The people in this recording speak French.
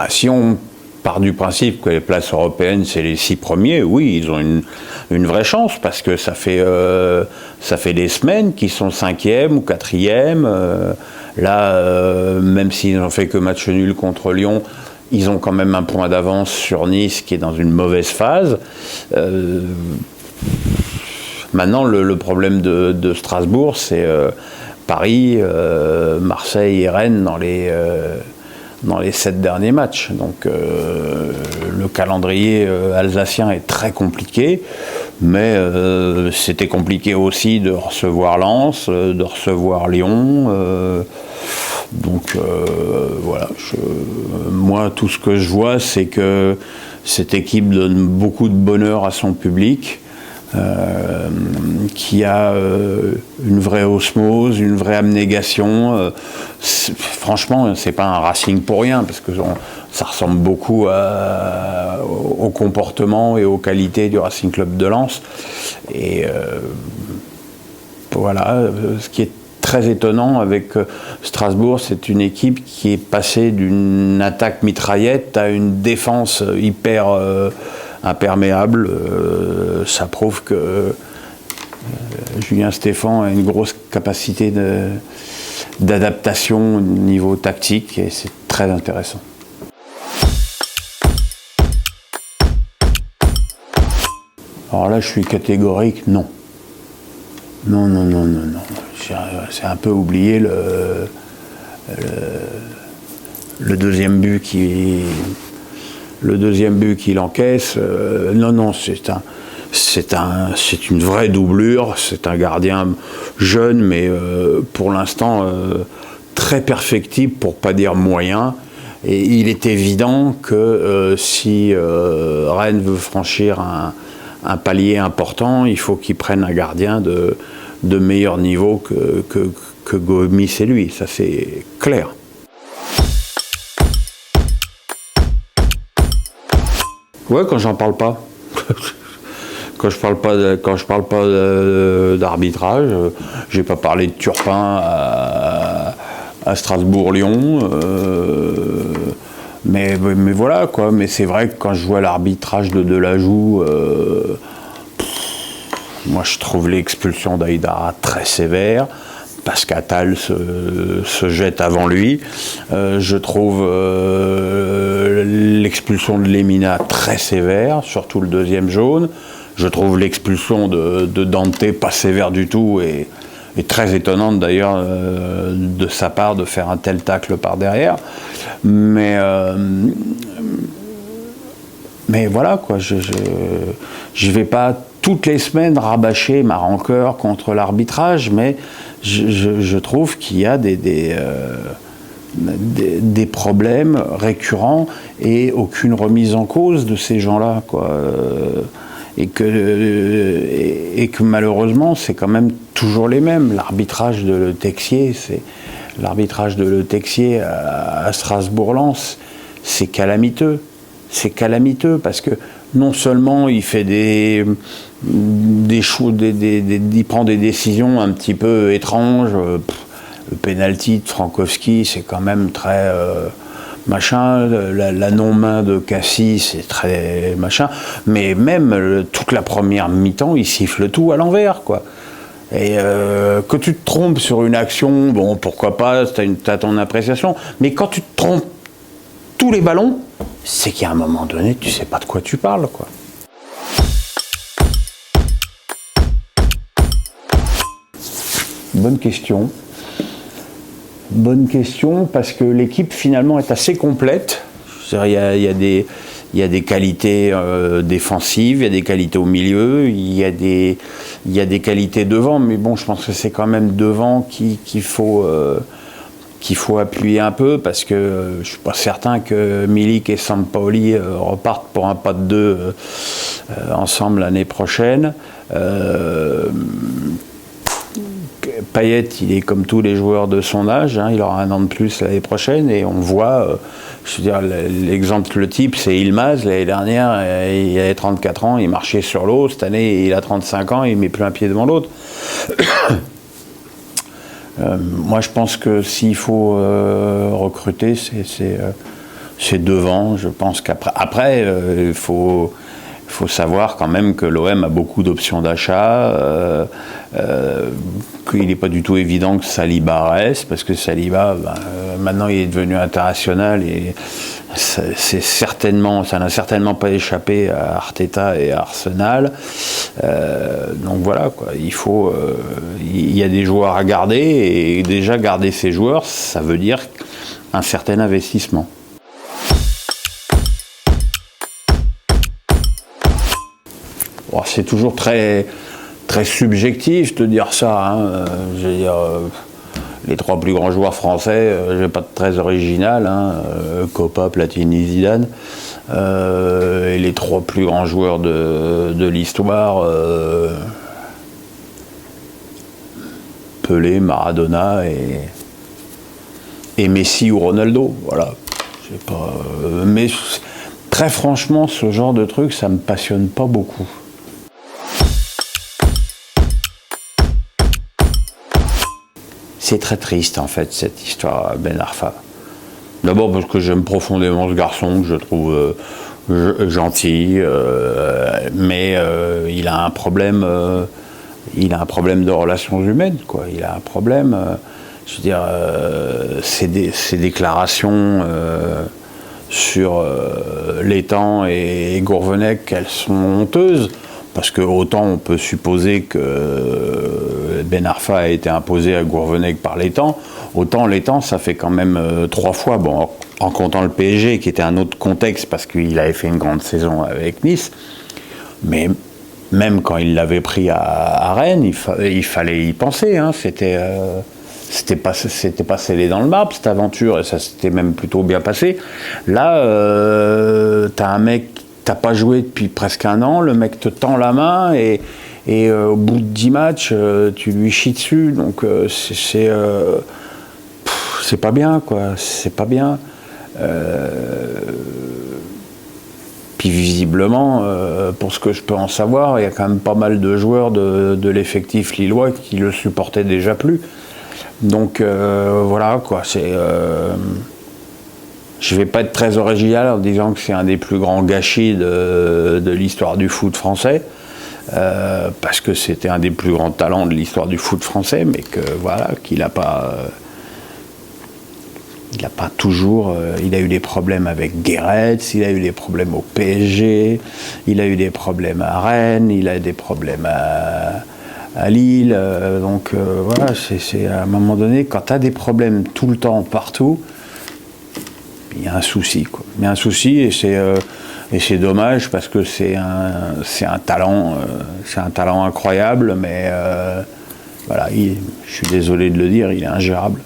si on part du principe que les places européennes, c'est les 6 premiers, oui, ils ont une vraie chance, parce que ça fait des semaines qu'ils sont 5e ou 4e. Même s'ils n'ont fait que match nul contre Lyon, ils ont quand même un point d'avance sur Nice, qui est dans une mauvaise phase. Maintenant, le problème de Strasbourg, c'est Paris, Marseille et Rennes dans les 7 derniers matchs. Donc le calendrier alsacien est très compliqué, mais c'était compliqué aussi de recevoir Lens, de recevoir Lyon. Donc voilà, moi tout ce que je vois, c'est que cette équipe donne beaucoup de bonheur à son public, qui a une vraie osmose, une vraie abnégation. Franchement, c'est pas un Racing pour rien, parce que ça ressemble beaucoup au comportement et aux qualités du Racing Club de Lens. Et voilà, ce qui est très étonnant avec Strasbourg, c'est une équipe qui est passée d'une attaque mitraillette à une défense hyper imperméable. Ça prouve que Julien Stéphan a une grosse capacité d'adaptation au niveau tactique, et c'est très intéressant. Alors là, je suis catégorique, non. Non. J'ai un peu oublié le deuxième but qu'il encaisse. Non, c'est une vraie doublure. C'est un gardien jeune, mais pour l'instant très perfectible, pour pas dire moyen. Et il est évident que si Rennes veut franchir un palier important, il faut qu'il prenne un gardien de meilleur niveau que Gomis et lui. Ça, c'est clair. Ouais, quand j'en parle pas. Quand je parle pas d'arbitrage, j'ai pas parlé de Turpin à Strasbourg-Lyon. Mais voilà, quoi. Mais c'est vrai que quand je vois l'arbitrage de Delajoux, moi je trouve l'expulsion d'Aïdara très sévère, parce qu'Attal se jette avant lui. Je trouve l'expulsion de Lemina très sévère, surtout le deuxième jaune. Je trouve l'expulsion de Dante pas sévère du tout, et très étonnante d'ailleurs de sa part de faire un tel tacle par derrière. Mais voilà, quoi, je vais pas toutes les semaines rabâcher ma rancœur contre l'arbitrage, mais je trouve qu'il y a des problèmes récurrents et aucune remise en cause de ces gens-là, quoi. Et que malheureusement, c'est quand même toujours les mêmes. L'arbitrage de Le Texier, à Strasbourg-Lens, c'est calamiteux. C'est calamiteux, parce que non seulement il fait il prend des décisions un petit peu étranges. Le penalty de Frankowski, c'est quand même très machin. La non-main de Cassis, c'est très machin. Mais même toute la première mi-temps, il siffle tout à l'envers, quoi. Et que tu te trompes sur une action, bon, pourquoi pas, t'as ton appréciation. Mais quand tu te trompes tous les ballons, c'est qu'à un moment donné, tu sais pas de quoi tu parles, quoi. Bonne question. Bonne question, parce que l'équipe finalement est assez complète. Il y a des qualités défensives, il y a des qualités au milieu, il y a des qualités devant, mais bon, je pense que c'est quand même devant qu'il faut appuyer un peu, parce que je suis pas certain que Milik et Sampaoli repartent pour un pas de deux ensemble l'année prochaine. Payet, il est comme tous les joueurs de son âge, hein, il aura un an de plus l'année prochaine, et on voit, je veux dire, l'exemple, le type, c'est Yilmaz. L'année dernière, il avait 34 ans, il marchait sur l'eau. Cette année, il a 35 ans, il met plus un pied devant l'autre. Moi, je pense que s'il faut recruter, c'est devant. Je pense qu'après, il faut savoir quand même que l'OM a beaucoup d'options d'achat, qu'il n'est pas du tout évident que Saliba reste, parce que Saliba, maintenant il est devenu international et ça n'a certainement pas échappé à Arteta et à Arsenal. Donc voilà, quoi. Il y a des joueurs à garder, et déjà garder ces joueurs, ça veut dire un certain investissement. Bon, c'est toujours très, très subjectif de dire ça. Hein. Je veux dire, les 3 plus grands joueurs français, je vais pas être très original, hein, Copa, Platini, Zidane. Et les 3 plus grands joueurs de l'histoire, Pelé, Maradona et Messi ou Ronaldo. Voilà. Mais très franchement, ce genre de truc, ça me passionne pas beaucoup. C'est très triste en fait cette histoire Ben Arfa. D'abord parce que j'aime profondément ce garçon, que je trouve gentil, mais il a un problème de relations humaines, quoi. Il a un problème, je veux dire, ses déclarations sur Létang et Gourvenec, elles sont honteuses. Parce que autant on peut supposer que Ben Arfa a été imposé à Gourvenec par Létang, autant Létang, ça fait quand même 3 fois, bon, en comptant le PSG, qui était un autre contexte, parce qu'il avait fait une grande saison avec Nice, mais même quand il l'avait pris à Rennes, il fallait y penser, hein, c'était pas scellé dans le marbre, cette aventure, et ça s'était même plutôt bien passé. Là, t'as un mec, t'as pas joué depuis presque 1 an, le mec te tend la main et au bout de 10 matchs, tu lui chies dessus, donc c'est pas bien, quoi, c'est pas bien. Puis visiblement, pour ce que je peux en savoir, il y a quand même pas mal de joueurs de l'effectif lillois qui le supportaient déjà plus. Donc voilà, quoi, c'est... Je ne vais pas être très original en disant que c'est un des plus grands gâchis de l'histoire du foot français, parce que c'était un des plus grands talents de l'histoire du foot français, mais que voilà, qu'il n'a pas, toujours. Il a eu des problèmes avec Guéret, il a eu des problèmes au PSG, il a eu des problèmes à Rennes, il a eu des problèmes à Lille. Donc voilà, c'est à un moment donné, quand tu as des problèmes tout le temps, partout, il y a un souci, quoi. Il y a un souci, et c'est dommage, parce que c'est un talent incroyable, mais voilà, je suis désolé de le dire, il est ingérable.